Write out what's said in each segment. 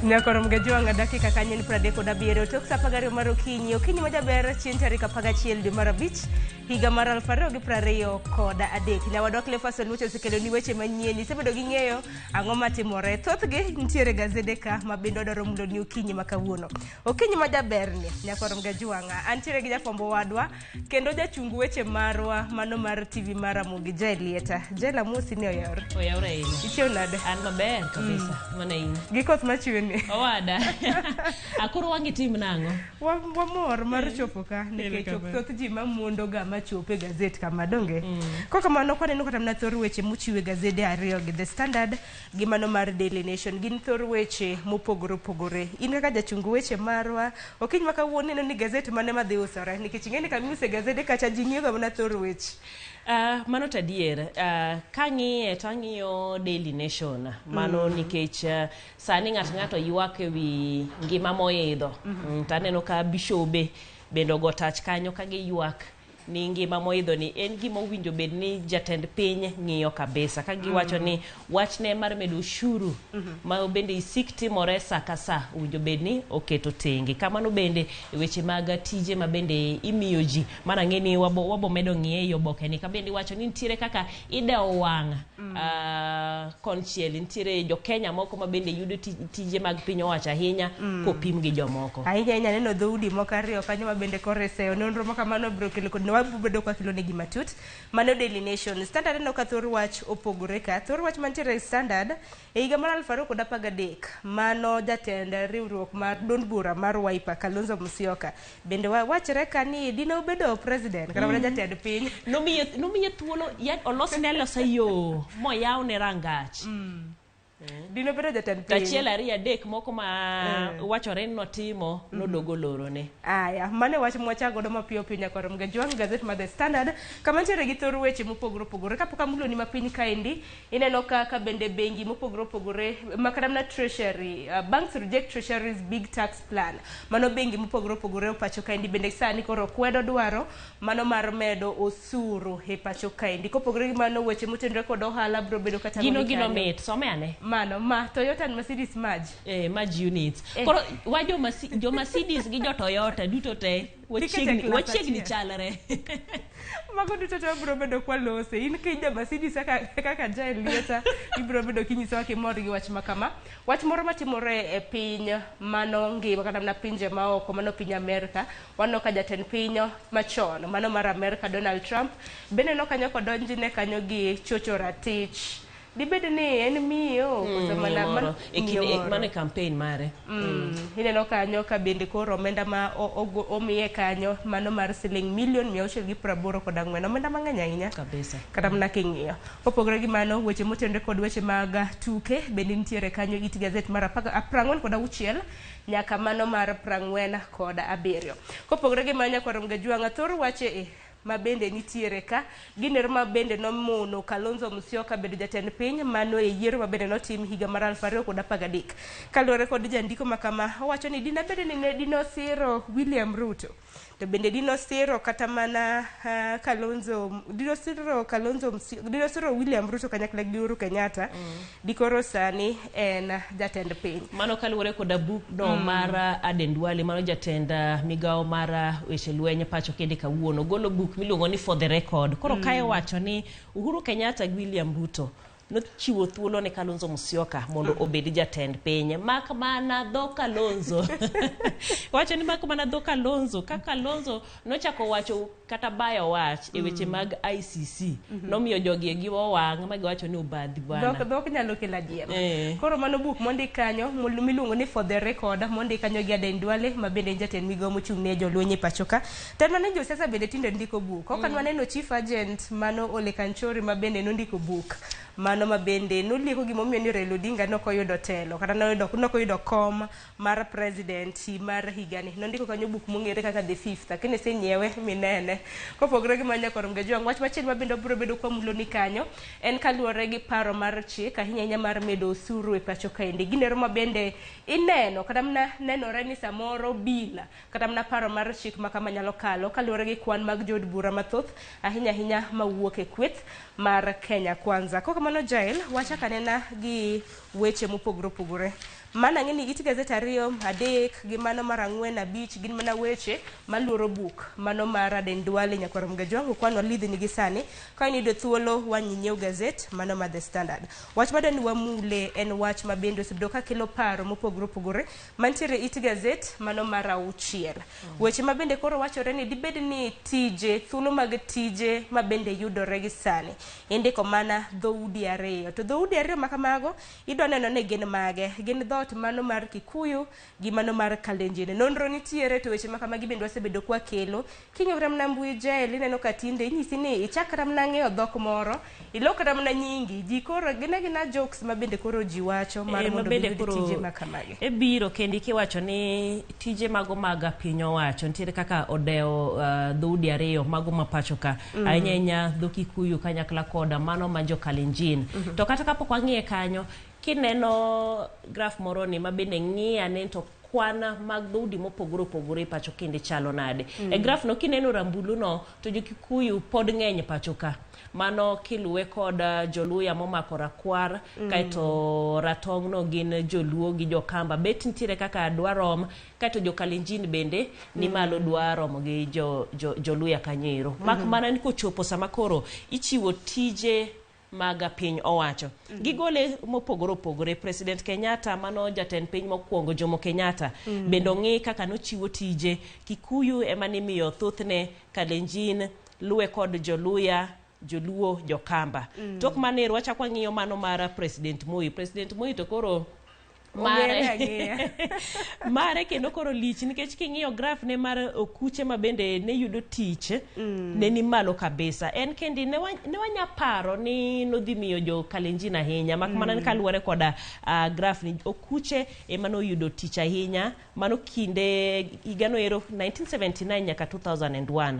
Nyakoro mgejwanga dakika kanyen pradeko da biero tok sapagari marokinyi okinyi majaber chien tarik 11 dwe mar abich higa mar 2020 koda adek. Nyawadwa Clefason Lucho osekelo ni weche manyien. Isebedo gi ng'eyo ang'o matimore. Thothgi nitiere gazede ka mabende odoro mulo ni okinyi makawuono. Okinyi majaber ni nyakoro mgejwanga antiere gi jafombo wadwa kendo jachung weche marwa mano mar TV mar Ramogi Jael Lieta. Jael amosi ni oyawre. Oyawre ino. Ichio nade? An maber kabisa. Mana ino. Gikoth machiweni. Owada. Akuru wangi tim nango. Wamor mar chopo ka nikech thoth ji mamuondo ga machopo e gazet kama donge. Koko mano kwaneno kata mna thor weche mochiwe gazede ariyo gi The Standard gi mano mar Daily Nation gin thor weche mopogore opogore. In kaka jachungu weche marwa okiny makawuono neno ni gazet mane madhi usore nikech ng'eni kamuse gazede kacha ji ng'iyo ga mna thor weche. Mano tadier, kang'iye tang'iyo Daily Nation, mano nikech sani ng'ato ywak ewi ngima moidho. Taneno ka bishobe bendo go tach kanyo ka giywak ni ngima moidho ni en gima owinjo bed ni jatend piny ng'iyo kabisa ka giwacho ni wachne mar medo ushuru ma bende isik timore saka sa owinjo bed ni oketo tenge. Kamano bende weche mag tije ma bende imiyo ji mana ng'eni wabo medo ng'iye yo boke ni ka bende wacho ni nitiere kaka idewo wang' konchiel nitiere jo Kenya moko ma bende yudo tije mag piny owacho ahinya kopim gi jomoko. Ahinya neno dhoudi moko ariyo kanyo ma bende koreseo nonro maka mano bro kelo kod wabubedo kwa kilo negi matut mano Daily Nation. Standard no ka thor wach opogore ka thor wach mantiere Standard e higa mar 2013 mano jatend riwruok mar Don Bura mar Wiper Kalonzo Musyoka bende wachre ka ni dino bedo president kana jatend piny nomiye thuolo olosne losayo moyawne rangach dino bedo jatend piny tachiel ariyo adek moko ma wachore notimo nodogo loro ne. Aya mane wach mwachago do mapiyo pinya koro mgejwang gazet ma The Standard kama ntiere gi thor weche mopogore opogore kapok amulo ni mapiny kaendi ineno ka bende bengi mopogore opogore makadamna treasury banks reject treasury's big tax plan mano bengi mopogore opogore pacho kaendi bende sani koro kwedo dwaro mano mar medo osuru e pacho kaendi kopogore gi mano weche motenore kod ohala bro bedo kata gino mit some ane mano Toyota and Mercedes merge merge units koro wajo jo Mercedes gi jo Toyota duto te wachiegni chalre mago duto to bro bedo kwa lose in kija Mercedes kaka Jael Lieta ibro bedo kinyiso kimor gi wach makama wach moro matimore e piny mano ngima kata na pinje maoko mano piny Amerika wano ka jatend piny machon mano mar Amerika Donald Trump bende no kanyo kodonjine kanyo gi chocho ratich dibede ni en miyo kusamana mano campaign mare ineno kanyo ka bende koro omenda ma omiye kanyo mano mar siling $1,680,000 omenda mang'eny ahinya kabisa kata mna king'iyo kopogore gi mano weche motenore kod weche mag tuke bende nitiere kanyo it gazet mar 46 nyaka mano mar 47 kopogore gi manya koro mgejwanga thor wache ma bende nitiere ka giner ma bende nomono Kalonzo Musyoka bedo jatend piny mano e yiero ma bende notim higa mar 2013 kaluwore kod jandiko makama owacho ni dina bende ni dino siro William Ruto to bende dino siro kata mana dino siro William Ruto kanyakla gi Uhuru Kenyatta dikoro sani en jatend piny mano kaluwore kod buk no mar Adendwale mano jatend migawo mar weche lweny pacho kende kawuono golo buk miluongo ni For the Record koro kae wacho ni Uhuru Kenyatta gi William Ruto nochiwo thuolo ne Kalonzo Musyoka mondo obed jatend piny mana dho Kalonzo wacho ni mana dho Kalonzo ka Kalonzo nochako wacho kata bayo wach e weche mag ICC nomiyo jogi gi wang' ma giwacho ni obadhi bwana dhok nyalo kela jiema koro mano buk mondi kanyo miluongo ni For the Record mondi kanyo gi Adendwale ma bende jatend migawo mochung' ne jolwenye pachoka tan mane jo siasa bende tinde ndiko buk okan maneno chief agent mano Ole Kanchori ma bende nondiko buk mano ma bende noliko gimomiyo ni Raila Odinga nokoyudo telo kata nokoyudo kom mar president mar higani nondiko kanyo buk mong'ere kaka The Fifth lakini senyiewe minene kopogore gi manya koro mgejwang wach machielo ma bende bro bedo kwa mulo ni kanyo en kaluwore gi paro mar chik ahinya mar medo osuru e pacho kaendi ginero ma bende ineno kata mna nenore ni samoro bila kata mna paro mar chik makama nyalo kalo kaluwore gi kwan mag jod bura mathoth ahinya mawuok e kweth mar Kenya Kwanza. Koko mano Jael wacha kanena gi weche mopogore opogore mana ng'eni it Gaset 2, 3 gi mano mar 4, 5 gin mana weche maluoro buk mano mar Aden Duale nyakwar Mgajwangu kwanwa lidhi nigi sani ka inido thuolo wanyinyiew Gaset mano ma The Standard. Wach madani wamule en wach mabende osebedo ka kelo paro mopogore opogore mantiere it Gaset mano mar 6. Weche mabende koro wachore ni dibed ni tije thuolo mag tije mabende yudore gi sani indiko mana dhoudi 2 to dhoudi 2 makamago idwa neno ne gin mage gin dhot mano mar Kikuyu gi mano mar Kalenjin. Nonro nitiere to weche makamagi bende wasebedo kwa kelo king'e mna mbui Jael ineno ka tinde inyisi ni ichakra mna ng'eyo dhok moro ilokra mna nyingi ji koro gina jokes mabende koro ji wacho mar mondo tije makamagi biro kendi kiwacho ni tije mago maga piny owacho nitiere kaka odeo dhoudi 2 mago mapacho ka ahinya dho Kikuyu kanyakla koda mano ma jo Kalenjin to kata kapok wang'iye kanyo kineno graph moro ni mabende ng'iya ne to kwana mag dhoudi mopogore opogore pacho kende chalo nade e graph no kineno rambulu no to jo Kikuyu pod ng'eny pacho ka mano kiluwe koda joluya momako rakwar kaito ratong no gin joluo gi jokamba bet nitiere kaka dwarom kaito jo Kalenjin bende ni malo dwarom gi joluya kanyero mak mana ni kochopo sama koro ichiwo tije maga piny owacho gigole mopogore opogore President Kenyatta mano jatend piny mokwongo Jomo Kenyatta bendo ng'i kaka nochiwo tije Kikuyu emani miyo thothne Kalenjin luwe kod joluya joluo jokamba tok manero wachakwa ng'iyo mano mara President Moi to koro mare kendo koro lich nikech king'iyo graph ne mar okuche mabende ne yudo tich ne ni malo kabisa en kendi ne wanya paro ni nodhi miyo jo Kalenjin ahinya mak mana ni kaluwore koda graph ni okuche emano yudo tich ahinya mano kinde higano ero 1979 nyaka 2001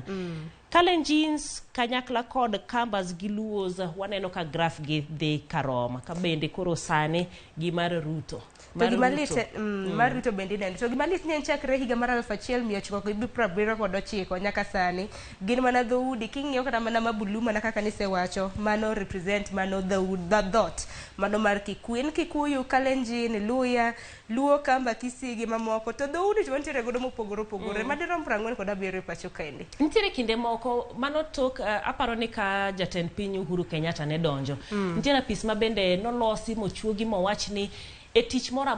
Kalenjins kanyakla kod Kambas gi Luos waneno ka graph gi dhi karoma ka bende koro sane gi mar Ruto to gimalite mar Ruto bende neno to gimalite ni chakre higa mar 1979 nyaka sani gin mana dhoudi king'iyo kata mana mabulu mana kaka nisewacho mano represent mano dhot mano mar Kikuyu Kalenjin Luya Luo Kamba Kisigi mamoko to dhoudi to nitiere godo mopogore opogore madirom 40 kod 7 pacho kaende nitiere kinde moko mano tok aparo ni ka jatend piny Uhuru Kenyatta ne donjo nitiere pis mabende nolosi mochuogi mowach ni e tich mora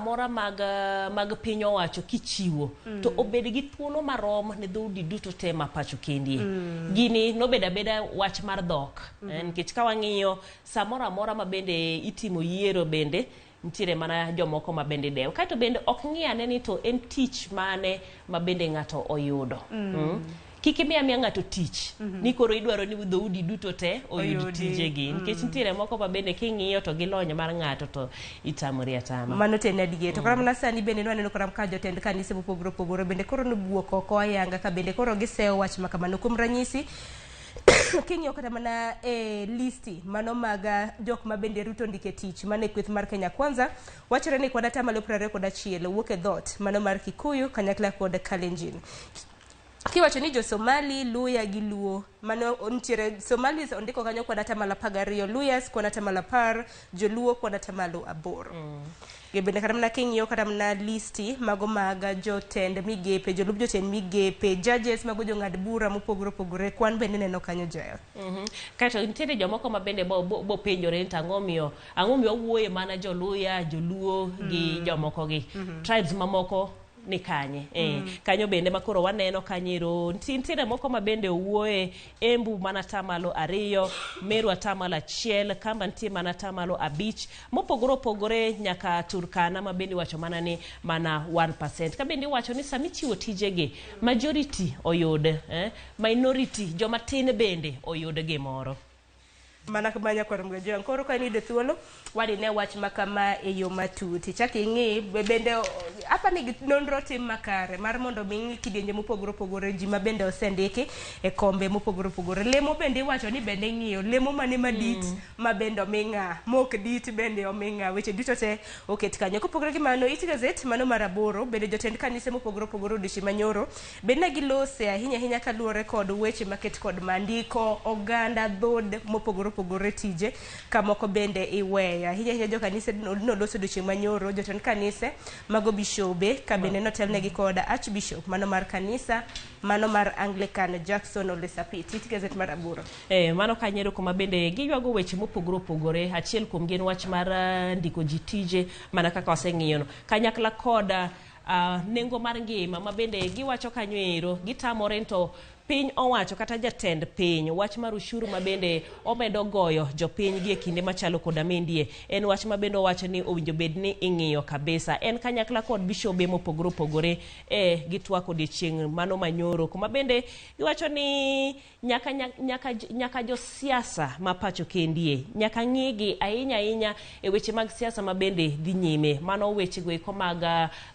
mag piny owacho kichiwo to obed gi thuolo marom ne dhoudi duto te mapacho kendie gini nobeda beda wach mar dhok nikech ka wang'iyo samora mora mabende itimo yiero bende nitiere mana jomoko mabende dewo kaito bende ok ng'iyane ni to en tich mane mabende ng'ato oyudo kiki miya ng'ato tich ni koro idwaro ni dhoudi duto te oyud tijegi nikech nitiere moko mabende king'iyo to gilony mar ng'ato to itamori atama mano tene dige to kora mana sani bende nwaneno kora ka jotend kanise mopogore opogore bende koro nobuok oko ayanga ka bende koro gisewo wach makamano kuom ranyisi king'iyo kata mana listi mano maga jok mabende Ruto ndike tich mane kweth mar Kenya Kwanza wachore ni kod atamalo 21 wuok e dhot mano mar Kikuyu kanyakla kod Kalenjin kiwacho ni jo Somali Luya gi Luo mano nitiere Somalis ondiko kanyo kod atamalo 12 Luyas kod atamalo 10 joluo kod atamalo 8 bende kata mana king'iyo kata mana listi mago maga jotend migepe jolup jotend migepe judges mago jong'ad bura mopogore opogore kwan bende neno kanyo Jael kaito nitiere jomoko mabende bo penjore ni ang'o miyo wuoye mana joluya joluo gi jomoko gi tribes mamoko ni kanye kanyo bende makoro waneno kanyero nitiere moko mabende owuoye Embu mana tamalo 2 Meru atamalo 1 Kamba ntie mana tamalo 5 mopogore opogore nyaka Turkana mabende wacho mana ni mana 1% ka bende wacho ni sami chiwo tijegi majority oyud minority joma tin bende oyud gimoro mana kamanya kwa Mgajwangu koro ka nido thuolo wadi ne wach makama e yo matuti chaki ng'i bende apa ni nonro tim makare mar mondo mingi kidienje mopogore opogore ji mabende osendiki e kombe mopogore opogore lemo bende wacho ni bende ng'iyo lemo mane madit mabende ominga mok dit bende ominga weche duto te oket kanyo kopogore gi mano it Gaset mano maraboro bende jotend kanise mopogore opogore odishi manyoro bende gilose ahinya kaluore kod weche maket kod mandiko oganda dhod mopogore opogore tije kamoko bende iweya hinya jo kanise noloso odiochieng' manyoro jotend kanise mago bishobe ka bende notelnegi koda archbishop mano mar kanisa mano mar Anglican Jackson Ole Sapit it Gaset mar aboro mano kanyero kuma bende giywago weche mopogore opogore achiel kuom gin wach mar ndiko ji tije mana kaka waseng'iyono kanyakla koda nengo mar ngima ma bende giwacho kanyo ero gitamore to piny owacho kata jatend piny wach mar ushuru ma bende omedo goyo jopiny gi e kinde machalo koda mendie en wach ma bende owacho ni owinjo bed ni ing'iyo kabisa en kanyakla kod bishobe mopogore opogore gitwako odiochieng' mano manyoro kuma bende giwacho ni nyaka josiasa ma pacho kendie nyaka ng'igi ahinya e weche mag siasa ma bende dhi nyime mano wechego eko mag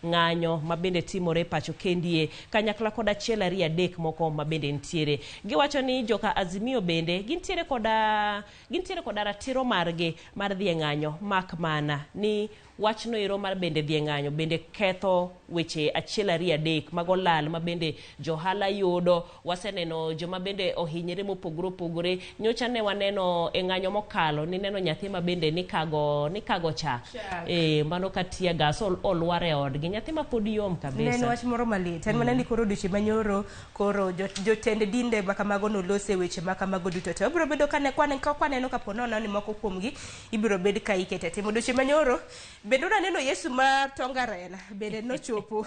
ng'anyo ma bende timore pacho kendie kanyakla kod achiel ariyo adek moko ma bende ntiere giwacho ni joka Azimio bende gintiere koda ratiro margi mar dhi ng'anyo mak mana ni wachno ero mar bende dhi ng'anyo bende ketho weche achiel ariyo adek mago lal ma bende johala yudo waseneno joma bende ohinyere mopogore opogore nyocha ne waneno e ng'anyo mokalo ni neno nyathi ma bende nikago chak mano katia gas olware odgi nyathi ma pod yom kabisa neno wach moro malit en mana ni koro odiochieng' manyoro koro jotend dinde makamago nolose weche makamago duto to obiro bedo kwaneno kapo nono ni moko kuomgi ibiro bed ka ikete timo odiochieng' manyoro bende unaneno Yesu ma Tongarena bende nochopo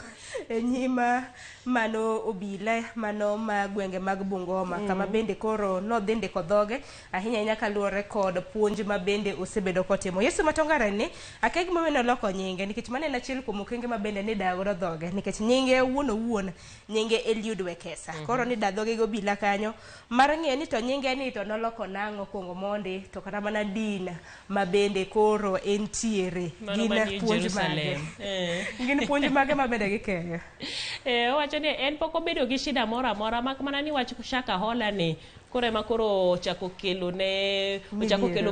e nyima mano obila mano ma gwenge mag Bungoma kama bende koro nodhi ndiko dhoge ahinya kaluwore kod puonj ma bende osebedo kotimo Yesu ma Tongarena akeg momeno loko nyinge nikech mane en achiel kuom okenge ma bende ni dagodo dhoge nikech nyinge owuon nyinge Eliud Wekesa koro ni dhoge go obila kanyo mar ng'e ni to nyinge ni to noloko nang'o kuongo mondi to kata mana din ma bende koro entiere gin puonj mage ma bende gikeyo owacho ni en pok obedo gi shida moro amora mak mana ni wach Shaka Hola ni kore ma koro ochako kelo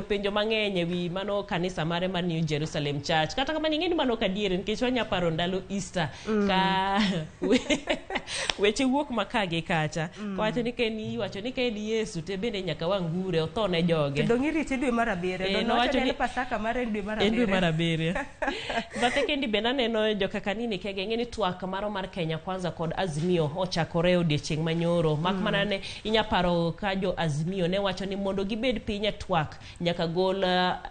penjo mang'eny ewi mano kanisa mare mar New Jerusalem Church kata kamano ing'eni mano kadiere nikech wanya paro ndalo Easter ka weche wuok makagi kacha wacho ni ken Yesu te bende nyaka wangure otho ne joge kendo ng'iriti dwe mar abiriyo nowacho ni Pasaka mar dwe mar abiriyo bathe kendi bende aneno joka kanini kege ng'eni twak maro mar Kenya Kwanza kod Azimio ochakore odiochieng' manyoro mak mana ne inya paro jo Azimio ne wacho ni mondo gibed piny e twak nyaka gol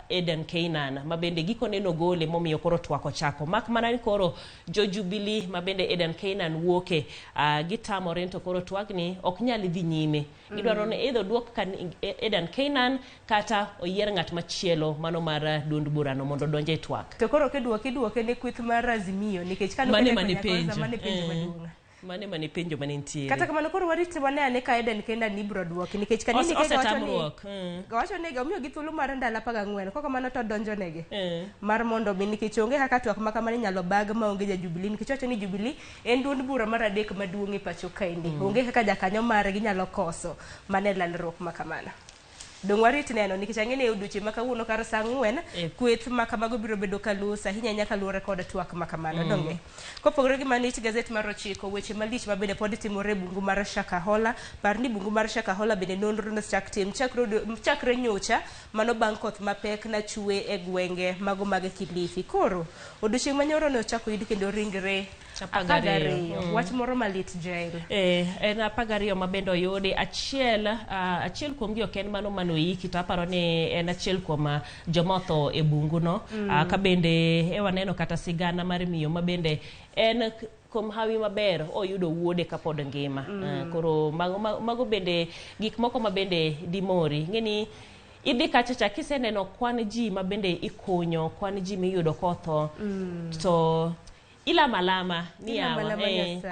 Eden Canaan ma bende giko neno gole momiyo koro twak ochako mak mana ni koro jo Jubilee ma bende Eden Canaan wuoke gitamore to koro twak ni ok nyal dhi nyime gidwaro ni either duok Eden Canaan kata oyier ng'at machielo mano mar duond burano mondo donje twak to koro kiduoke ne kweth mar Azimio nikech kanu mane penjo mane penjo mane ntiere kata kamano koro wariti wane ka Eden Canaan ni bro duoki nikech kanini gawacho negi omiyo gi thuolo mar ndalo 14 koko mano to donjo negi mar mondo mi nikech onge kaka twak makamano nyalo bag maonge ja Jubilee nikech wacho ni Jubilee en duond bura mar adek maduong' e pacho kaendi onge kaka jakanyo mare ginyalo koso mane lalruok makamano dong warit neno nikech ang'ene odiochieng' ma kawuono kar saa 4 kweth makamago biro bedo kalus ahinya kaluwore kod twak makamano donge kopogore gi manit Gaset mar ochiko weche malich ma bende pod timore bungu mar Shaka Hola par ni bungu mar Shaka Hola bende nonro nochak tim chakre nyocha mano bang' koth mapek na chwe e gwenge mago mag Kilifi koro odiochieng' manyoro no chako yud kendo ringre 12 wach moro malit Jael en 12 ma bende oyudi achiel kuom gi ok en mano manoiki to aparo ni en achiel kuom jomotho e bungu no ka bende waneno kata sigana mar miyo ma bende en kuom hawi maber oyudo wuode kapod ngima koro mago bende gik moko ma bende dimori ng'eni idhi kachacha kiseneno kwan ji ma bende ikunyo kwan ji miyudo kotho to ilama ni yawa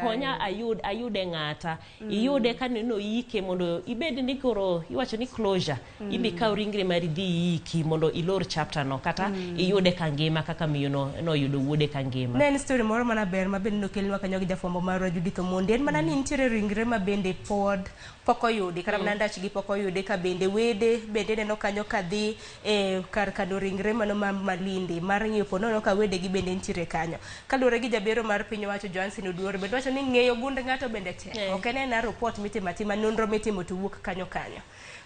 konya ayude ng'ata iyude kaneno yike mondo ibed ni koro iwacho ni closure ibi ka ringre mari dhi yiki mondo ilor chapter no kata iyude kangima kaka miyo no yudo wuode kangima ne story moro mana ber ma bende nokelwa kanyo gi jafombo mar Judith Omondi en mana ni nitiere ringre ma bende pod poko yudi kata mana ndach gi poko yudi ka bende wede bende neno kanyo kadhi kar kano ringre mano Malindi mar ng'iyo ponono ka wede gi bende nitiere kanyo kalure gi jabero mar piny owacho Johnson Oduor bende wacho ni ng'eyo gund ng'ato bende tek. Ok en na report mitimo atima nonro mitimo to wuok kanyo.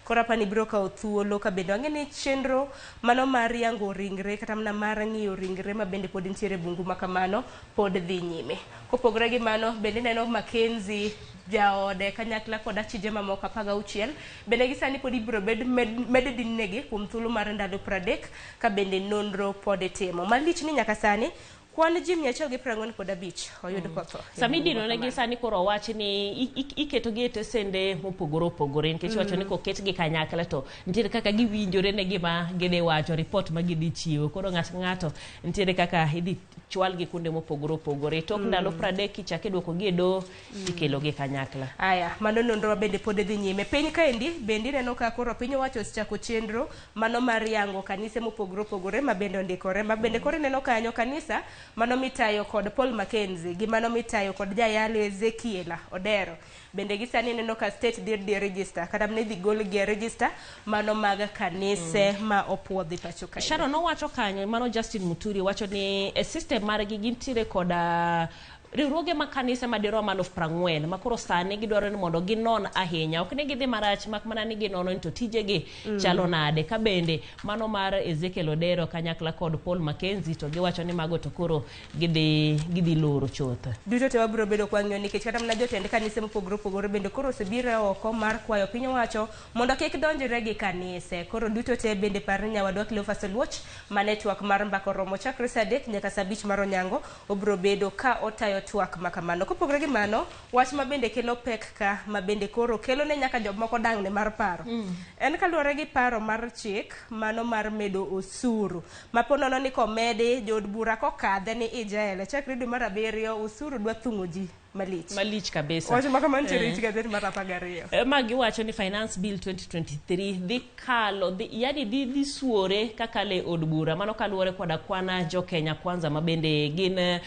Koro apani biro kawo thuolo ka bende wang'e ni chenro mano mar yango ringre kata mana mar ng'iyo ringre ma bende pod nitiere bungu ma kamano pod dhi nyime. Kopogore gi mano bende neno Mackenzie jaode kanyakla kod achije mamoko 16 bende gisani pod ibiro med dinegi kuom thuolo mar ndalo 30 ka bende nonro pod timo. Malich ni nyaka sani kwan ji 145 oyud kotho. Samidino ne gisani koro wach ni iketo gi tesende mopogore nikech wacho ni koket gi kanyakla to nitiere kaka giwinjore ne gima gide wacho report ma gidi chiwo. Koro ng'ato nitiere kaka idhi chwal gi kunde mopogore tok ndalo 30 kichake dwoko gi do ikelo gi kanyakla. Aya mano nonro bende pod dhi nyime. Piny kaendi bende neno ka koro piny owacho osechako chenro mano mar yango kanise mopogore ma bende ondikore ma bende koro neno kanyo kanisa mano mitayo kod Paul Mackenzie gi mano mitayo kod Jael Ezekiel Odero bende gisani neno ka state dhi register kata ne dhi gol gi register mano mag kanise ma opuodhi pacho kae. Sharon owacho kanyo mano Justin Muturi wacho ni e system mar gi gintiere koda riwruoge ma kanisa madiro man of 40 makoro sani gidwaro ni mondo ginon ahinya ok ne gidhi marach mak mana ni ginono to tijegi chalo nade ka bende mano mar Ezekiel Odero kanyakla kod Paul Mackenzie to giwacho ni mago to koro gidhi loro chotha. Duto te wabiro bedo kwang'yo nikech kata mana jotend kanise mopogore bende koro osebiro oko mar kwayo piny owacho mondo kik donjre gi kanise. Koro duto te bende par ni nyawadwa Cleophas Oluoch ma network mar mbako romo chakre saa 3 nyaka saa 5 mar onyango obiro bedo ka otayo twak makamano. Kopogore gi mano wach ma bende kelo pek ka ma bende koro kelo ne nyaka jomoko dang' ne mar paro en kaluwore gi paro mar chik mano mar medo osuru ma ponono ni komedi jod bura kokadhe ni Jael chakre dwe mar 7 osuru dwa thung'o ji malich kabisa. Wacho maka mantiere e gazet mar 12. Magi wacho ni Finance Bill 2023 dhi suore kakale od bura mano kaluwore koda kwana jo Kenya Kwanza ma bende gin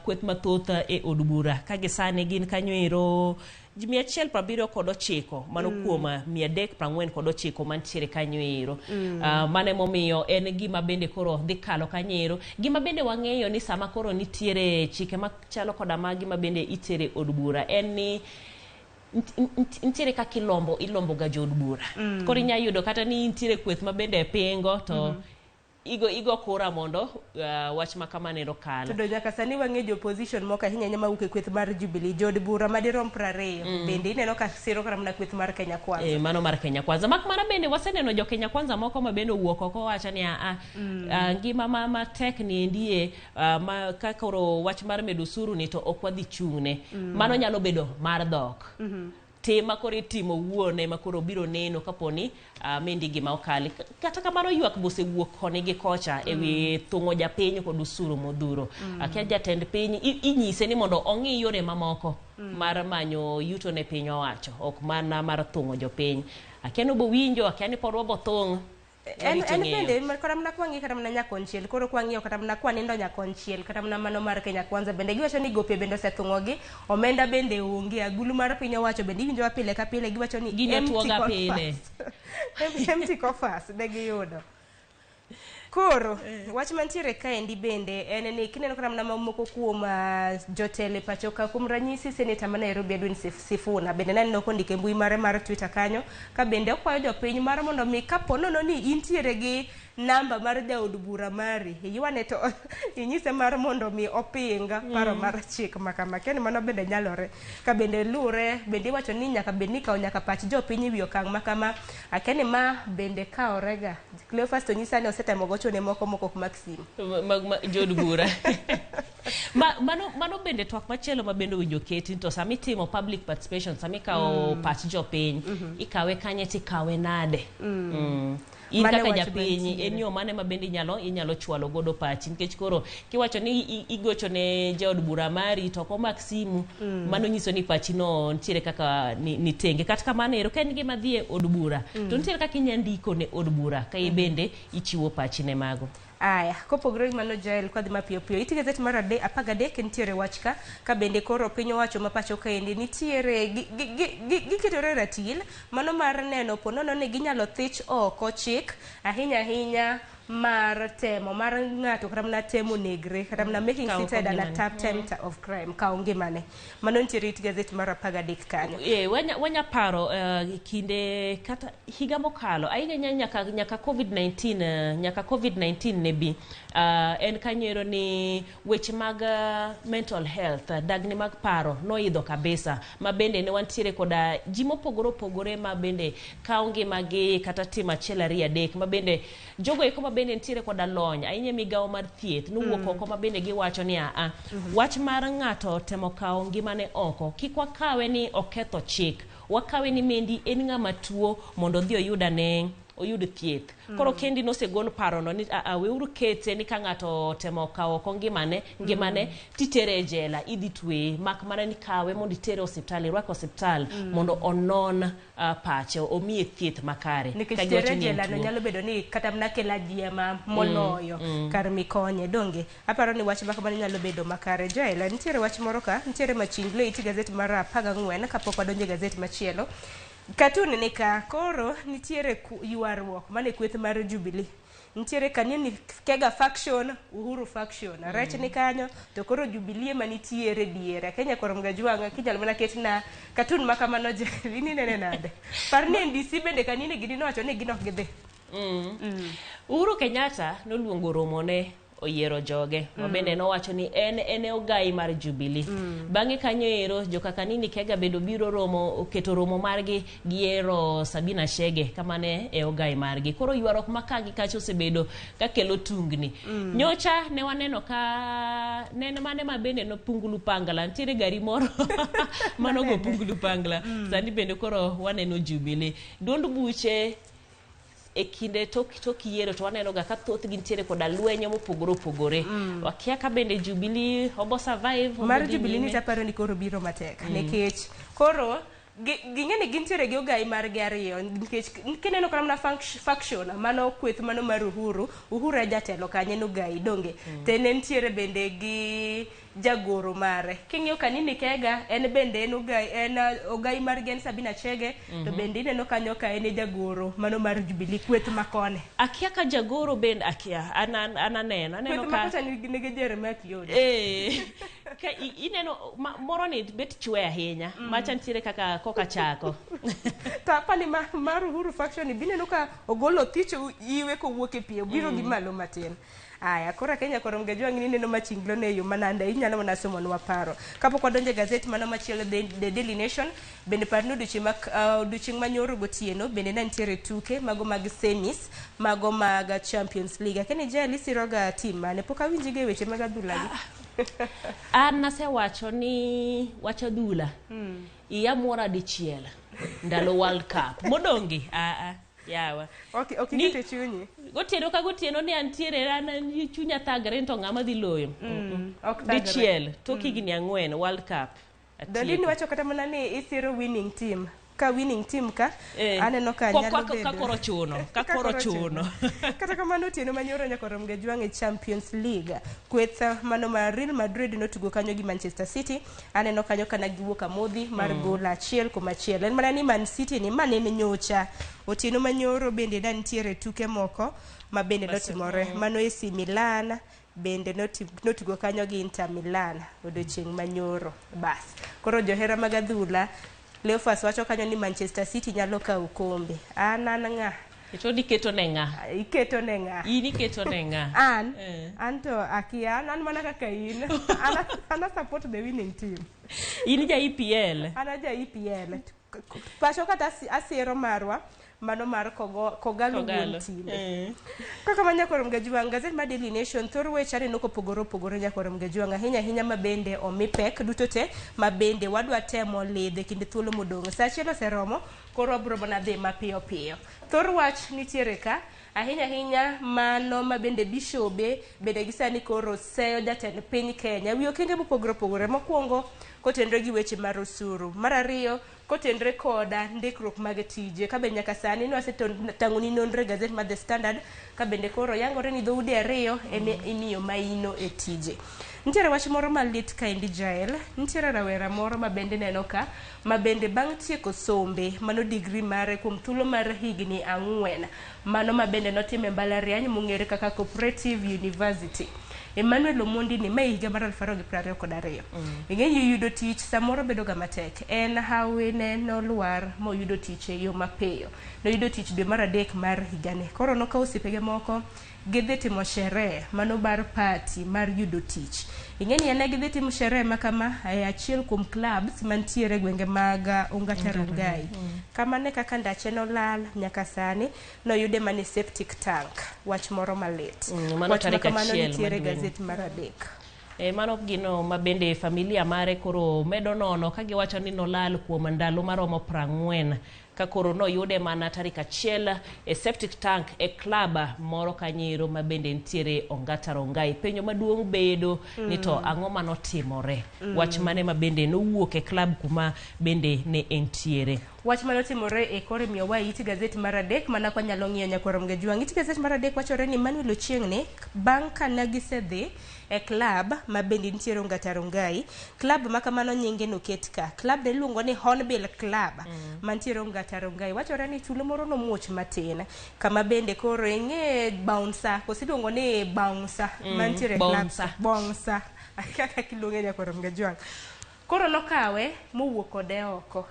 kweth mathoth e od bura ka gisani gin kanyoero 179 mano kuom 349 mantiere kanyoero. Mane momiyo en gima bende koro dhi kalo kanyoero. Gima bende wang'eyo ni sama koro nitiere chike machalo koda magi ma bende itere od bura en ni nitiere kaka ilombo ga jo od bura. Koro inya yudo kata ni nitiere kweth ma bende pingo to igo kura mondo wach makamanero kala. To nyaka sani wang'e jo opposition moko ahinya nyama wuke kweth mar Jubilee jod bura madirom 20 bende ineno ka siro kara mana kweth mar Kenya Kwanza. Mano mar Kenya Kwanza mak mana bende waseneno jo Kenya Kwanza moko ma bende wuok oko wacho ni ngima ma tek ni ndie ma kakoro wach mar medo suru ni to ok wadhi chung'ne. Mano nyalo bedo mar dhok. Tema koro itimo wuone makoro biro neno kaponi mendi gima okali kata kamano ywak bose wuok koni gi kocha ewi thung'o japiny kod usuru modhuro. Akia jatend piny inyise ni mondo ong'i yore mamoko mar manyo yuto ne piny owacho ok mana mar thung'o jopiny. Akia no bo winjo akia ni pod wabo thung'. En bende kata mana kwangi kata mana nyakonchiel koro kwang'iyo kata mana kwanindo nyakonchiel kata mana mano mar Kenya Kwanza bende giwacho ni gope bende osethung'ogi omenda bende onge agulu mar piny owacho bende iwinjo pile ka pile giwacho ni empty coffers ne giyudo. Koro wach mantiere kaendi bende en ni kineno kata mana moko kuom jotele pacho ka kuom ranyisi seneta ma Nairobi Edwin Sifuna bende naneno kondike mbui mare mar Twitter kanyo ka bende okwayo jopiny mar mondo mi kapo nono ni intiere gi namba mar jaod bura mari ywane to inyise mar mondo mi opinga paro mar chik makama ken mano bende nyalore ka bende lure bende wacho ni nyaka bende ka nyaka pach jopiny wi okang' makama akeni ma bende ka orega Cleophas to nyisa ni osetemo gocho ne moko Maxim jod bura mano bende twak machielo ma bende winjo keti to sami timo public participation sami kao pach jopiny ikawe kanye tikawe nade in kaka japiny en yo mane ma bende inyalo chwalo godo pachi nikech koro kiwacho ni igocho ne jaod bura mari to ko Maximu mano nyiso ni pachi no ntiere kaka ni tenge kata kamano ero ken gima dhie od bura to ntiere kaka inyandiko ne od bura ka bende ichiwo pachi ne mago. Aya, kopogore mano Jael kwa dhima piyo iti gazet mar 13 nitiere wach ka bende koro piny owacho ma pacho kaendi nitiere giketore ratil mano mar neno ponono ni ginyalo thich oko chik ahinya mar temo mar ng'ato kata mana temo negre kata mana making seated an attempt of crime ka ngimane mano nitiere it gazet mar 13 kanyo. Wanya paro kinde kata higa mokalo ahinya nyaka COVID-19 ne bi en kanyero ni weche mag mental health dagni mag paro noidho kabisa mabende ne wantiere koda ji mopogore mabende kawo ngimagi kata timo achiel ariyo adek mabende jogo eko mabende nitiere koda lony ahinya migawo mar thieth nowuok oko mabende giwacho ni wach mar ng'ato temo kawo ngimane oko kik wakawe ni oketho chik wakawe ni mendi en ng'ama tuo mondo dhi oyud thieth. Koro kendi nosegol parono ni weuru kete ni ka ng'ato temo kawo oko ngimane titere jela idhi twe mak mana ni kawe mondo itere osiptal irwak osiptal mondo onon pache omiye thieth makare. Nikech tere jela no nyalo bedo ni kata mna kela diema moloyo kar mikonye donge. Aparo ni wach mak mana nyalo bedo makare. Jael, nitiere wach moro ka nitiere machingle iti gazet mar 14 kapok wadonje gazet machielo. Katun ni ka koro nitiere yuarruok mane kweth mar Jubilee. Nitiere kanini kega faction, Uhuru faction. Rech ni kanyo to koro Jubilee manitiere diere. Kenya korom gajwanga kijal mana ketna katun makamano je ini nene nade. Parni NDC bende kanini gidino wacho ni ginok gidhi. Uhuru Kenyatta noluongo romone oyiero joge mabende nowacho ni en ogai mar Jubilee. Bang'e kanyo ero joka kanini kega bedo biro romo keto romo margi giero Sabina Chege kamane ogai margi. Koro yuarok makagi kacho osebedo ka kelo tungni. Nyocha ne waneno ka nene mane mabende no pungulu pangala ntiere gari moro manogo pungulu pangala. Sani bende koro waneno Jubilee. Duond buche e kinde tok yiero to waneno ga ka thoth gintiere koda lwenyo mopogore wakia ka bende Jubilee obo survive mar Jubilee ni taparo ni koro biro matek nikech koro ging'eni gintiere gi ogai mar gariyo nikech kineno kana faction mano kweth mano mar Uhuru jatelo kanye no gai donge tene ntiere bende gi jagoro mare king'yo kanini kega en bende en ogai mar Gen Sabina Chege to bende ineno kanyo ka en jagoro mano mar Jubilee kweth makone akia ka jagoro bende akia ananeno kweth makota ni gejere makiyodo ka ineno moro ni bet chwe ahinya macha ntiere kaka koka chako tapani mar Uhuru faction bineno ka ogolo thicho iwe ko wuok e pie biro gi malo matin. Aya kora Kenya korom gajwangi ni neno machinglo ne yo mananda inyalo mana somo nwa paro kapok wadonje gazet mano machielo The Daily Nation bende parno duching manyoro gotieno bende nantiere tuke mago mag semis mago mag Champions League keni Jael siroga team mane poka winjige weche mag adhula gi nase wacho dula iya muora dichiel ndalo World Cup modongi yawa okay kite chunyi gotieno ni antiere chunya thagre to ng'ama dhi loyo dichiel toki gini 4 World Cup dalini wacho kata mana ni isiro winning team ka winning team ka aneno ka nyalo bedo ka koro chuno kata kamano tieno manyoro nyakorom gajwange Champions League kwetha mano mar Real Madrid notugo kanyo gi Manchester City aneno kanyo kana giwuok amodhi mar gol achiel kuom achiel en mana ni Man City ni manene nyocha otieno manyoro bende nitiere tuke moko mabende notimore mano AC Milan bende notugo kanyo gi Inter Milan odiochieng' manyoro bas koro johera mag adhula Leofas wacho kanyo ni Manchester City nyalo kawo kombe an ng'a iketo ne ng'a ini keto ne ng'a an to akia an mana kaka in ana support the winning team ini ja EPL ana ja EPL pacho kata asiro marwa mano mar kogalo timbe kaka manyakorom gajwanga gazet mar Daily Nation thoro wechare no kopogoro nyakorom gajwanga hinya mabende omipek dutote mabende wadwa temo lidhe kinde thuolo modong sachielo seromo koro abro bana dhi mapiyo thoro wach nitiere ka ahinya mano mabende bishobe bende gisani koro seyo jatend piny Kenya wiyo kenge mopogore mokwongo kotenre gi weche mar osuru. Mar ariyo kotenre koda ndikruok mag tije kabe nyaka sani wasetang'oni nonro e Gaset mar The Standard kabende koro yangore ni dhoudi ariyo imiyo maino e tije. Nitiere wach moro malit kaendi Jael, nitiere rawera moro mabende neno ka mabende bang' tieko sombe mano digri mare kuom thuolo mar higni 4 mano mabende notime mbalariany mong'ere kaka Cooperative University. Emmanuel Omondi ni mai higa mar 2022. Ing'eyo yudo tich samoro bedo ga matek. En hawi ne nolwar moyudo tich e yo mapiyo. Noyudo tich dwe mar 3 mar higani. Koro nokawo osipege moko gidhi timo sherehe mano bar party mar yudo tich. Ing'eni ene gidhi timo sherehe makama e achiel kuom clubs mantiere gwenge mag Ongata Rongai. Kama ne kaka ndache nolal nyaka sani noyude mani septic tank. Wach moro malit. Wach makamano nitiere Gaset mar 3. Mano gino mabende familia mare koro medo nono ka giwacho ni nolal kuom ndalo maromo 40 ka koro noyude mana tarik 1 e septic tank e club moro Kanyero mabende nitiere Ongata Rongai. Penjo maduong' bedo ni to ang'o manotimore. Wach mane mabende nowuok e club kuma bende ne entiere. Wach manotimore e kore miyowa iti Gaset mar 3 mana kwa nyalo ng'iyo nyakorom Gejwang'. Iti Gaset mar 3 wachore ni Manuel Ochieng'ne bang' ka negisedhi e club mabende nitiere Ongata Rongai. Club makamano nyinge noket ka. Club ne iluongo ni Hornbill Club mantiere Ongata Rongai. Wachore ni tulo moro nomuoch matin kama bende koro ing'e bouncer kosiluongo ni bouncer mantiere club bouncer kaka kiluonge nyakorom Gejwang'. Koro nokawe mowuok kode oko.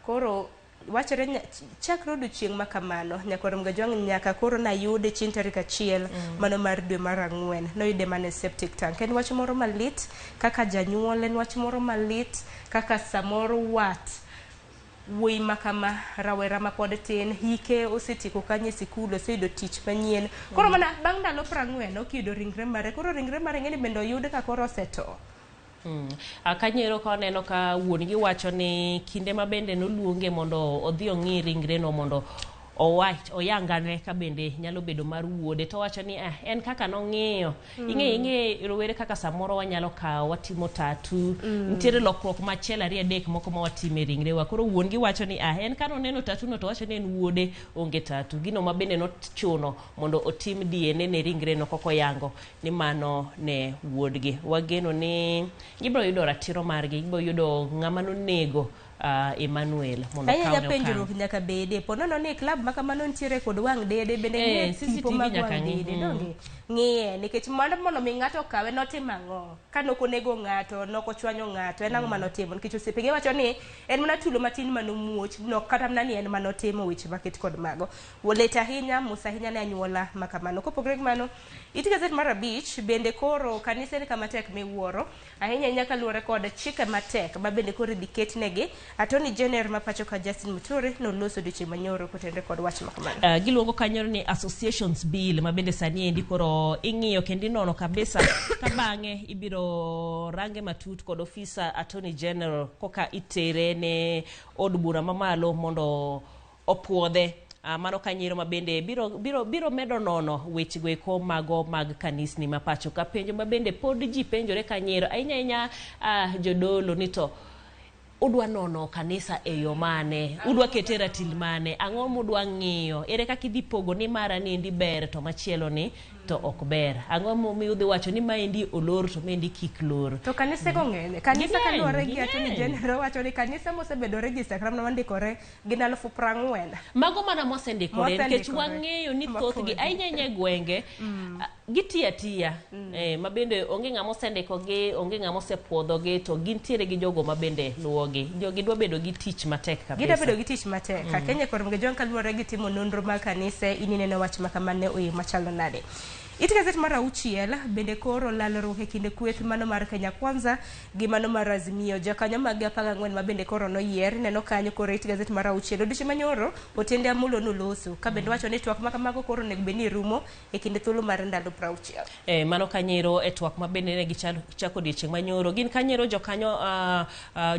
Koro wachore chakre odiochieng' makamano nyakorom Gejwang' nyaka koro nayude chieng' tarik 1 mano mar dwe mar 4 noyude mane septic tank. En wach moro malit kaka janyuol, en wach moro malit kaka samoro wuoyi makama rawera ma pod tin hike osetieko kanye sikul oseyudo tich manyien. Koro mana bang' ndalo 40 okiyudo ringre mare. Koro ringre mare ng'eni bende oyude ka koro oseto. Kanyero ka neno ka wuon gi wacho ni kinde mabende noluonge mondo odhi ong'i ringre no mondo oyangane ka bende nyalo bedo mar wuode to wacho ni en kaka nong'iyo ing'e rowere kaka samoro wanyalo kawo watimo tatu nitiere lokruok machiel 2 3 moko ma watime ringrewa. Koro wuon gi wacho ni en kano neno tatu no to wacho ni en wuode onge tatu gino mabende nochuno mondo otim DNA ne ringre no koko yango ni mano ne wuodgi. Wageno ni gibro yudo ratiro margi, gibro yudo ng'ama nonego Emmanuel mondo kawo ne penjruok nyaka bede ponono ni club makamano ntiere kod wang' dede bende ng'e tipo mag wang' dede donge ng'iye nikech mondo mi ng'ato kawe notimo ang'o ka nokonego ng'ato nokochwanyo ng'ato en ang'o manotimo nikech osepege wacho ni en mana tulo matin manomuoch nok kata mana ni en manotimo weche maket kod mago wolet ahinya musa ahinya ne anyuola makamano. Kopogre gi mano Iti Gaset mar 5 bende koro kanisa ni kama tek miwuoro ahinya nyaka luore kod chike matek ma bende koro diketnegi. Attorney General ma pacho ka Justin Muturi noloso odiochieng' manyoro kotenre kod wach makamano. Giluongo kanyo ni Associations Bill ma bende sani endi koro ing'iyo kendi nono kabisa ka bang'e ibiro range matut kod ofisa Attorney General koka itere ne od bura mamalo mondo opuodhe. Mano Kanyero mabende biro medo nono weche go eko mago mag kanisni mapacho ka penjo mabende pod ji penjore Kanyero ainya jodolo ni to udwa nono kanisa e yo mane udwa ketera til mane ang'o mudwa ng'iyo ere kaka idhi pogo ni mara ni ndi ber to machielo ni to ok ber ang'o miudhi wacho ni maendi olor to mendi kik lor to kanisa go ng'ene kanisa kaluwore gi Attorney General wacho ni kanisa mosebedo register kram na mandikore gin 40,000 mago mana mosendikore nikech wang'eyo ni thothgi ainya gwenge gitiya mabende onge ng'ama osendikogi onge ng'ama osepuodhogi to gintiere gi jogo mabende luwogi jogi dwa bedo gi tich matek kabisa gidwa bedo gi tich matek Kenya korom Gejwang' kaluwore gi timo nonro mag kanisa inene wach makamane machalo nade. Iti Gaset mar 6 bende koro lalruok e kinde kweth mano mar Kenya Kwanza gi mano mar Azimio jakanyo mag 14 ma bende koro noyier neno kanyo koro Iti Gaset mar 6 odiochieng' manyoro otende amulo noloso ka bende wacho ni twak makamago koro nego beni rumo e kinde thuolo mar ndalo 60. Mano Kanyero e twak ma bende ne gichako odiochieng' manyoro gin Kanyero jokanyo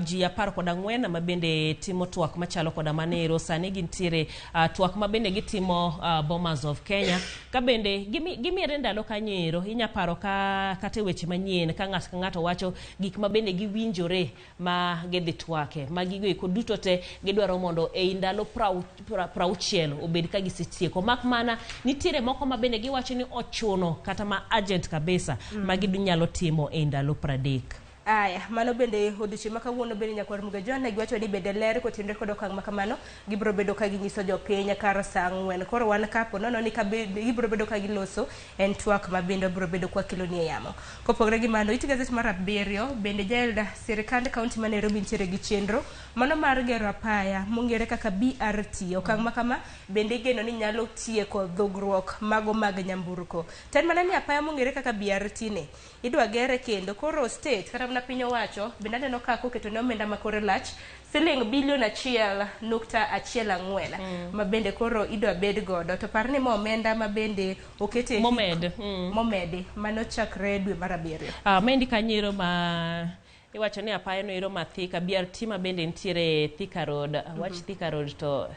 ji 14 ma bende timo twak machalo koda manero sani gintiere twak ma bende gitimo Bomas of Kenya ka bende gimiere nitiere ndalo kanyero inya paro ka kate weche manyien ka ng'ato wacho gik ma bende giwinjore ma gidhi twake ma gigo eko duto te gidwaro mondo ei ndalo 60 obed ka gisetieko mak mana nitiere moko ma bende giwacho ni ochuno kata ma agent kabisa ma ginyalo timo ei ndalo 30. Aya, mano bende odiochieng' ma kawuono bende nyakwar Muga John giwacho ni bende ler kotenore kod okang' ma kamano gibiro bedo ka ginyiso jopiny kar saa 4. Koro wan kapo nono ni gibiro bedo ka giloso en twak ma bende biro bedo kwa kilo ni yamo. Kopogore gi mano, it Gaset mar 7 bende Jael sirikand kaunti ma Nairobi nitiere gi chenro mano mar gero apaya mongere kaka BRT. Okang' ma kama bende geno ni nyalo tieko dhugruok mago mag nyamburko. Ten mana ni apaya mongere kaka BRT ne idwa gere kendo koro state kata na piny owacho bende aneno ka koketo ne omenda makore lach siling bilion 1.14 ma bende koro idwa bed godo to par ni mo omenda ma bende okete momedi mano chakre dwe mar 7. Mendi kanyero ma iwacho ni apaya no iro mathika BRT ma bende nitiere Thika Road wach Thika Road to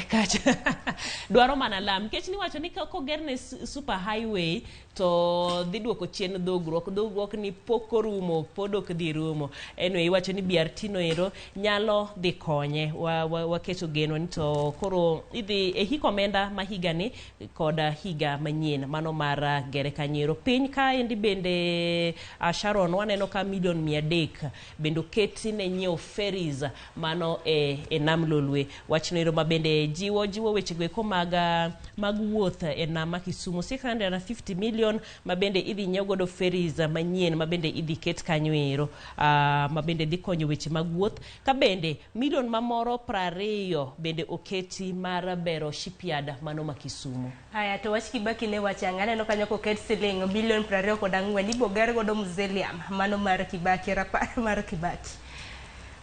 kacha dwaro mana lam kech ni wacho ni kogerne super highway to dhi duoko chien dhugruok ni poko rumo podok dhi rumo anyway wacho ni BRT no ero nyalo dhi konye waketo geno ni to koro idhi e hiko omenda ma higa ni koda higa manyien mano mar gere kanyero piny ka endi bende Sharon waneno ka milion 300 bende oketi ne nyiewo ferries mano e nam lolwe wachno ero ma bende jiwo weche gweko mag wuoth e nam Kisumu 650 million ma bende idhi nyiew godo ferries manyien ma bende idhi ket kanyo ero ma bende dhi konyo weche mag wuoth ka bende milion mamoro 20 bende oketi mar bero shipyard mano ma Kisumu. Aya to wach Kibaki ne wachanga neno kanyo ko ket siling bilion 24 ibo ger godo museum mano mar Kibaki rapar mar Kibaki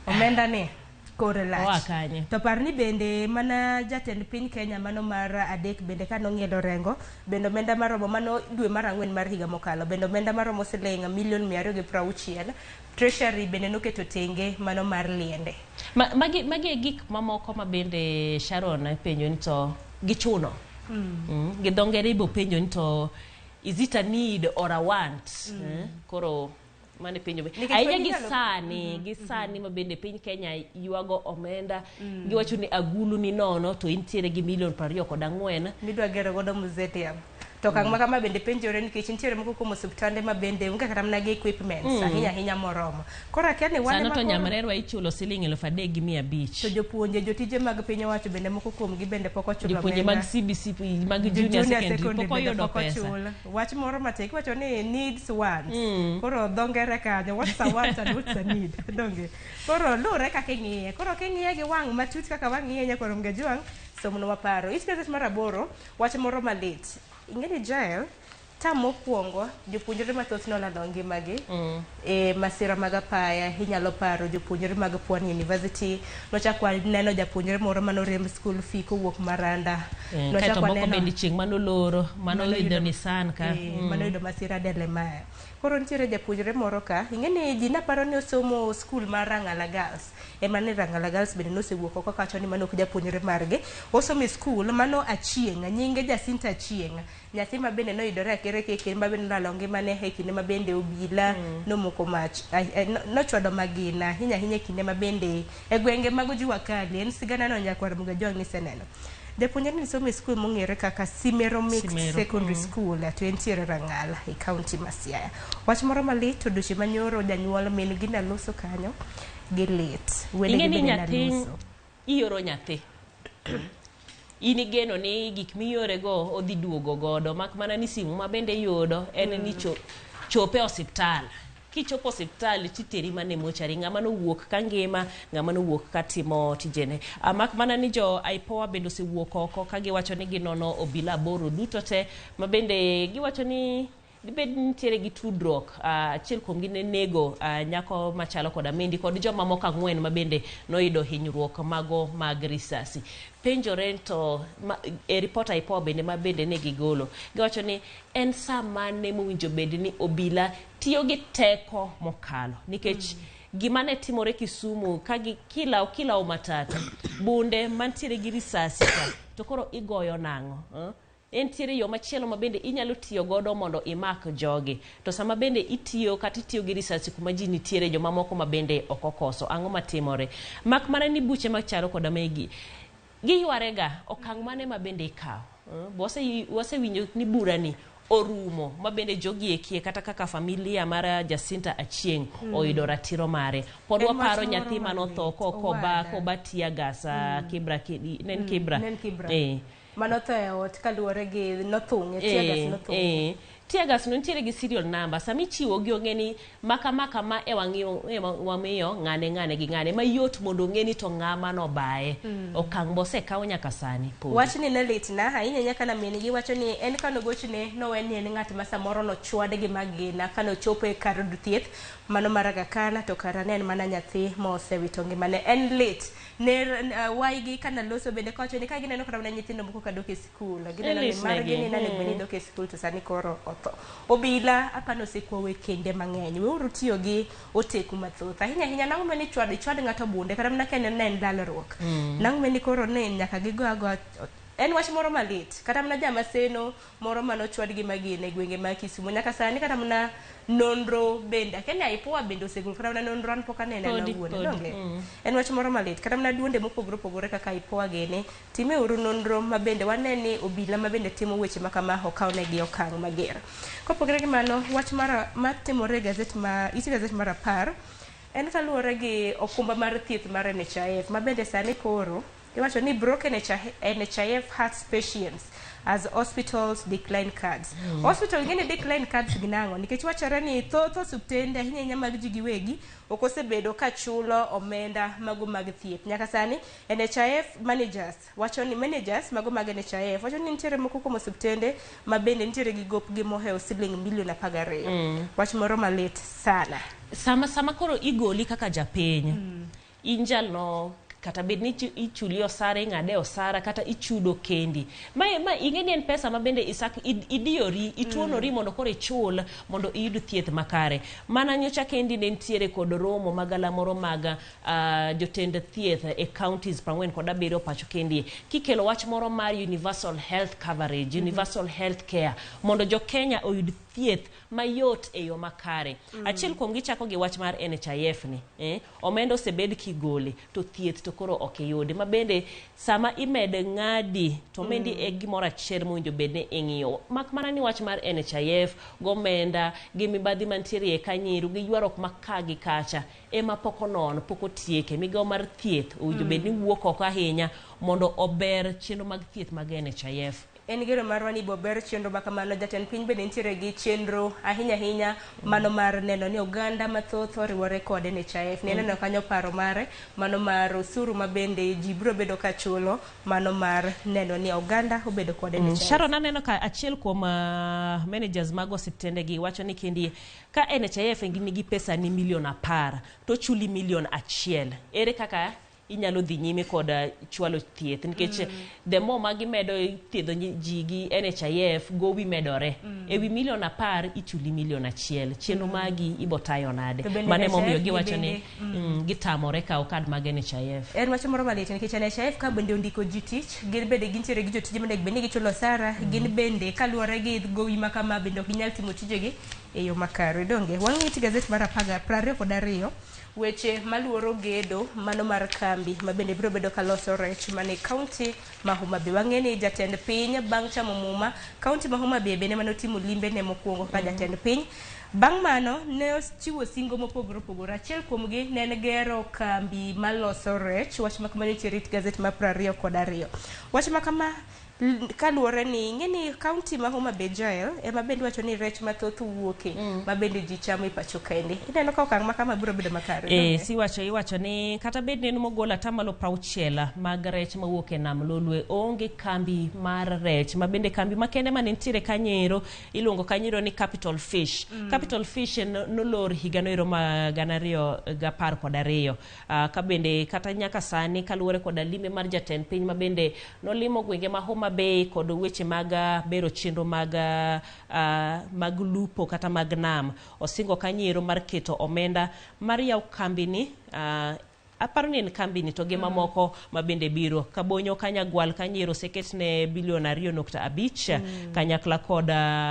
omenda ne kore lach to par ni bende mana jatend piny Kenya mano mar adek bende kano ng'ielo rengo bende omenda maromo mano dwe mar 4 mar higa mokalo bende omenda maromo siling milion 260 treasury bende noketo tenge mano mar liende magi gik mamoko ma bende Sharon penjo ni to gichuno gidongere ibo penjo ni to is it a need or a want koro mane pinyo be aija gisani ma bende piny Kenya yuago omenda giwacho ni agulu ni nono to intiere gi milion 24 midwa gero godo museum to kang' ma kama bende penjore nikech nitiere moko kuom osiptande ma bende unge kata mana gi equipments ahinya moromo koro akia ni wane ma to nyamrerwa ichulo siling 3,500 to jopuonje jotije mag piny owacho bende moko kuom gi bende pok ochulo jopuonje mag CBC mag junior secondary pok oyudo pesa wach moro matek wacho ni needs wants koro dongere kanyo what's a want and what's a need donge koro lure kaka ing'iye koro king'iye gi wang' matut kaka wang' ing'iye nyakoro Muga John somo maparo it Gaset mar 8 wach moro malit ingeni Jael tamo kuongo jopuonjre mathoth nolalo ngimagi e masira mag apaya inyalo paro jopuonjre mag Pwani University nochakwa neno japuonjre moro manorem school fee kowuok Maranda nochakwa neno bende chieng' manoloro manolidho Nissan ka manoyudo masira Delemaya koro nitiere japuonjre moro ka ingeni ji naparo ni osomo school mar Rangala Girls ema ni Rangala Girls bende nosewuok oko kacho ni mano ok japuonjre margi osomo school mano Achieng' nyinge Jacinta Achieng' nyathi ma bende noyudore akere keke ma bende nolalo ngimane e kinde ma bende obila nomoko mach nochwado magina hinya kinde ma bende e gwenge mag Jua Kali en sigana no nyakwar Muga John ni seneno japuonjre ni somo school mongere kaka Simero Mixed Secondary School to entiere Rangala e county ma Siaya wach moro malit to doche manyoro janyuol min gi naloso kanyo gi lit wende gi bende naloso ioro nyathi ini geno ni gik miyore go odhi duogo godo mak mana ni simu ma bende yudo en ni chope hospital kichopo hospital titeri mane mochari ng'ama no wuok ka ngima ng'ama no wuok ka timo tijene mak mana ni jo IPOA bende osewuok oko ka giwacho ni ginono obila boro duto te ma bende giwacho ni dibed nitiere gi tudruok achiel kuom gi nego nyako machalo kod Amendi kod joma moko 4 ma bende noyudo hinyruok mago mag risasi penjore to e report IPOA bende ma bende ne gigolo giwacho ni en sama ne mowinjo bed ni obila tiyo gi teko mokalo nikech gima ne timore Kisumu ka kila matatu bunde mantiere gi risasi ka to koro igoyo nang'o entiere yo machielo ma bende inyalo tiyo godo mondo imak jogi. To sama bende itiyo kata itiyo gi research kuma ji nitiere joma moko ma bende okokoso ang'o matimore. Mak mana ni buche machalo koda megi giywarega okang' mane ma bende ikawo. Wasewinjo ni burani orumo ma bende jogi ekie kata kaka familia mara Jacinta Achieng oyudo ratiro mare. Pod waparo nyathi manotho koba tia gasa kibra manotho e ot kaluwore gi nothung'e tiagas nothung'e. Tiagas no nitiere gi serial number. Sami chiwo gi ong'eni maka ma e wang'iyo ng'ane gi ng'ane mayot mondo ong'eni to ng'ama no bae. Okang' bose kawo nyaka sani. Wach ni ne litna ahinya nyaka na min gi wacho ni en kano gochne nowen ni en ng'at ma samoro no chwade gi magina kano chopo e kar thieth mano maraga kana to kara ne en mana nyathi ma osewito ngimane. En lit ne waigi kana loso bende kawacho ni ka gineno kata mana nyithindo moko ka dok e skul gineno ni margi ni nane bende dok e skul to sani koro otho. Obila apano osekwowe kende mang'eny. Weuru tiyo gi oteku mathoth ahinya nang'o meni chwad ng'ato bunde kata mana kene ne en dalruok. Nang'o meni koro ne nyaka gigo en wach moro malit kata mana jama seno moro mano chwad gi magine e gwenge ma Kisumu nyaka sani kata mana nonro bende kene aipoa bende osegol kata mana nonro an pok anene na wuone donge. En wach moro malit kata mana duonde mopogore kaka aipoa gene time uru nonro ma bende waneni obila ma bende timo weche ma kama okawne gi okang' mager. Kopogore gi mano wach mara matimore Gaset mar 10 en kaluwore gi okumba mar thieth mar NHIF ma bende sani koro iwacho ni broken NHIF heart patients as hospitals decline cards. Hospital ngene decline cards ginango nikech wachore ni thoth osuptende ahinya mag ji giwegi ok osebedo ka chulo omenda mago mag thieth. Nyaka sani NHIF managers wacho ni managers mago mag NHIF wacho ni nitiere moko kuom osuptende ma bende nitiere gi gop gi moheo siling milion 12. Wach moro malit sana. Sama koro igoli kaka japiny. Injalno kata bed ni ichuli osara ing'ade osara kata ichudo kendi ma ing'eni en pesa ma bende idiyori ituonori mondo koro ichul mondo iyud thieth makare. Mana nyocha kendi ne nitiere kod romo magala moro mag jotend thieth e counties 47 pacho kendi kikelo wach moro mar universal health coverage, universal health care mondo jo Kenya oyud thieth mayot e yo makare. Achiel kuom gichako gi wach mar NHIF ni omendo osebed kigole to thieth to koro ok yudi ma bende sama imede ng'adi to mendi e gimoro achiel mowinjo bedne ing'iyo. Mak mana ni wach mar NHIF gomenda gi mibadhi mantiere e kanyiru gi ywarok maka gi kacha ema pok onon pok otieke. Migawo mar thieth owinjo bedni wuok oko ahinya mondo ober chenro mag thieth mag NHIF. En gero marwa ni bober chenro makamano. Jatend piny bende nitiere gi chenro ahinya mano mar neno ni oganda mathoth oriwore kod NHIF. Neno kanyo paro mare mano mar osuru ma bende ji biro bedo ka chulo mano mar neno ni oganda obedo kod NHIF. Sharon aneno ka achiel kuom managers mag osiptende gi wacho ni kendi ka NHIF nigi pesa ni milion 10 to chuli milion 1. Ere kaka inyalo dhi nyime kod chwalo thieth nikech the more magi medo thiedho ji gi NHIF gowi medore ewi milion 10 ichuli milion 1 chenro magi ibotayo nade mane momiyo giwacho ni gitamore kawo kad mag NHIF. En wach moro malit nikech NHIF ka bende ondiko ji tich gin bende gintiere gi jotije mane bende gichulo sara gin bende kaluwore gi gowi makama bende ok ginyal timo tijegi e yo makare. Donge wang'iti Gaset mar 22 weche maluoro gedo mano mar kambi ma bende biro bedo ka loso rech mane kaunti ma Homa Bay. Wang'eni jatend piny bang' chamo muma kaunti ma Homa Bay bende mano timo limbe ne mokwongo ka jatend piny. Bang' mano ne chiwo singo mopogore. Achiel kuomgi ne en gero kambi maloso rech. Wach ma kamano nitiere Gaset mar 22. Wach ma kama kaluwore ni ng'eni kaunti ma Homa Bay Jael ema bende wacho ni rech mathoth wuoke ma bende ji chamo e pacho kaende. Ineno ka okang' ma kama biro bedo makare. Iwacho ni kata bed ni mogol atamalo 60 mag rech mawuok e nam Lolwe onge kambi mar rech ma bende kambi makende ma nitiere Kanyero iluongo Kanyero ni Capital Fish. Capital Fish nolor higano ero ma 2012 ka bende kata nyaka sani kaluwore kod limbe mar jatend piny ma bende nolimo gwenge ma Homa Bay kod weche mag bero chenro mag lupo kata mag nam. Osingo Kanyero mar keto omenda mar yaw kambi ni aparo ni en kambi ni to gi mamoko mabende biro Kabonyo Kanyagwal Kanyiro seketne bilion 2.5 kanyakla kod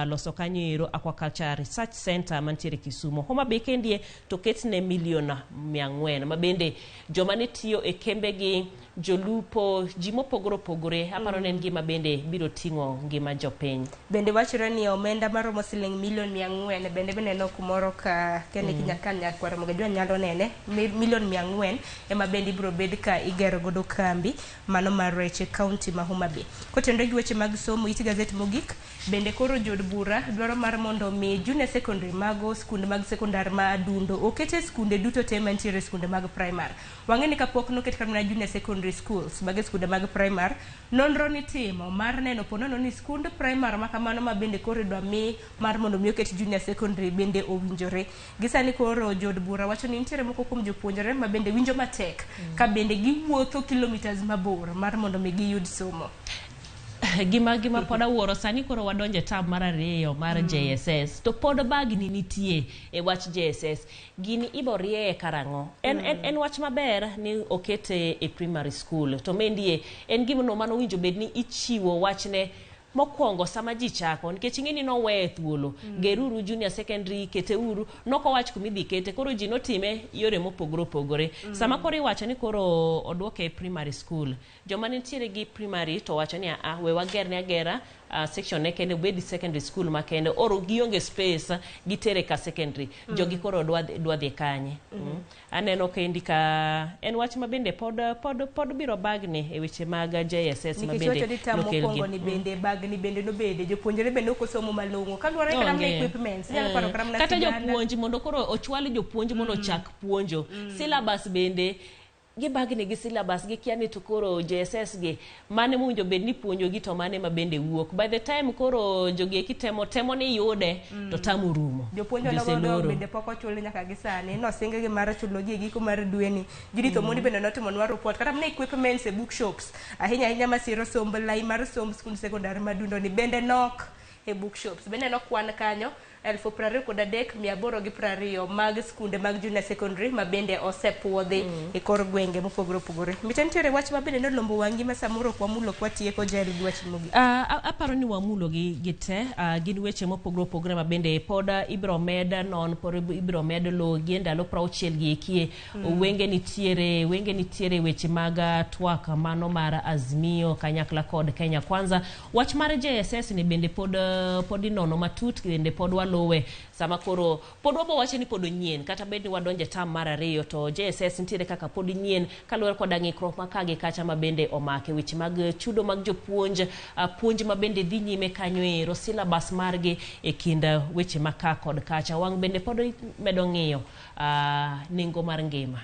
loso Kanyiro Aquaculture Research Center mantiere Kisumo. Homa Bay kendie to ketne milion 400 mabende joma ne tiyo e kembe gi jolupo jimo pogore aparo ni en gima bende biro tingo ngima jopiny. Bende wachore ni omenda maromo siling milion 400 bende no kumoro ka kene kinyakanya kwa Ramogi nyalo nene milion 400 ema bende biro bed ka igero godo kambi mano mar rech county ma Homa Bay. Kotendo gi weche mag somo iti Gaset mogik bende koro jod bura dwaro mar mondo mi junior secondary mago skunde mag sekondar ma adundo okete skunde duto te mantiere skunde mag primary. Wang'eni kapok noket kar junior secondary schools mag skunde mag primary nonro ni timo mar neno ponono ni skund primary ma kamano ma bende koro dwa mi mar mondo mi oket junior secondary bende owinjore. Gisani koro jod bura wacho ni nitiere moko kuom jopuonjre ma bende winjo matek ka bende giwuotho kilometers mabor mar mondo mi giyud somo. Gima poda wuoro sani koro wadonje tab mar 2 mar JSS to pod bagni nitie e wach JSS gini iborie karango en wach maber ni okete e primary school to mendie en gimno mano winjo bedni ichiwo wachne mokwongo sama ji chako nikech ing'eni no we thuolo geruru junior secondary keteuru noko wach kumidhi kete koro ji notime yore mopogore sama koro iwacho ni koro odwoke e primary school joma nitiere gi primary to wacho ni we wagerne agera section ne kende bedi secondary school makende oro gionge space gitere ka secondary jogi koro dwa dhi kanye aneno kendi ka en wach mabende pod biro bagni e weche mag JSS mabende nokelgi ni bende bagni bende no bede jopuonjre bende okosomo malongo kaluwore kana na equipments nyalo paro karamna kata jopuonj mondo koro ochwal jopuonj mondo chak puonjo syllabus bende gibagni gi syllabus gi kiani to koro JSS gi mane mwinjo bed ni puonjo gi to mane mabende wuok by the time koro jogi temo ni yude to tamu rumo jopuonjo no bende poko chule nyaka gisani no singe gi mar chulo gi giko mar dweni jidi to mondi bende notimo nwa report kata mne equipments e bookshops ahinya masiro somb lai mar somb skul sekondari madundo ni bende nok e bookshops bende no kwan kanyo 23,820 mag skunde mag junior secondary ma bende osepuodhi e kor gwenge mopogore mitentiere wach ma bende nolombo wangi ma samoro kwa mulo kwa tieko Jael gi wach mogi aparo ni wamulo gi gite gin weche mopogore ma bende poda ibro meda non por ibro medo lo gi ndalo 60 gi ekie wenge nitiere weche mag twak mano mar Azimio kanyakla kod Kenya Kwanza wach mar JSS ni bende pod nono matut bende pod lowe sama koro pod wabo wache ni pod nyien kata bende wadonje tam mar 2 to JSS nitiere kaka pod nyien kaluwore kod ng'ikruok makage kacha ma bende omake weche mag chudo mag jopuonj puonj ma bende dhi nyime kanyo ero syllabus margi e kinda weche maka kod kacha wang bende pod medo ng'iyo nengo mar ngima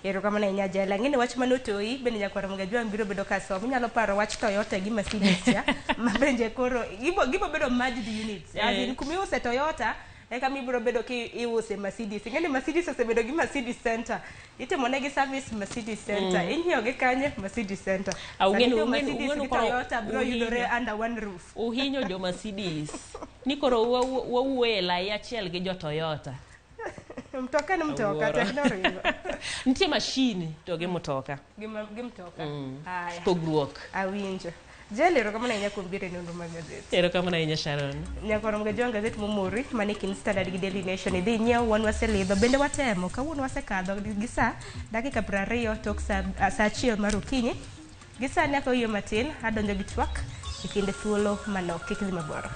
ero kama na inya Jael ngene wach manotoi bende nyakwara mgajwa mbiro bedo kaso nyalo paro wach Toyota gi Mercedes ya mabenje koro gibo bedo merged units azin kumiuse Toyota eka mibiro bedo ki iuse Mercedes ngene Mercedes osebedo gi Mercedes Center itemo negi service Mercedes Center inyo ge kanye Mercedes Center ungenu Toyota bro yudore under one roof uhinyo jo Mercedes ni koro wawuela ya chiel gi jo Toyota mtoka ni mtoka teknoloji ntie machine to ge mtoka gimtoka haya pogruok awinjo Jael ero kama na inya kumbire Nonro mag Gaset ero kama na inya Sharon nyakoro mga jonga Gaset momori manikin Standard gi Daily Nation idhi nyiew wan waselidho bende watemo kawuono wasekadho gi saa dakika 20 tok saa 1 mar okinyi gi saa nyaka oyo matin adonjo gi twak e kinde thuolo manok kik dhi maboro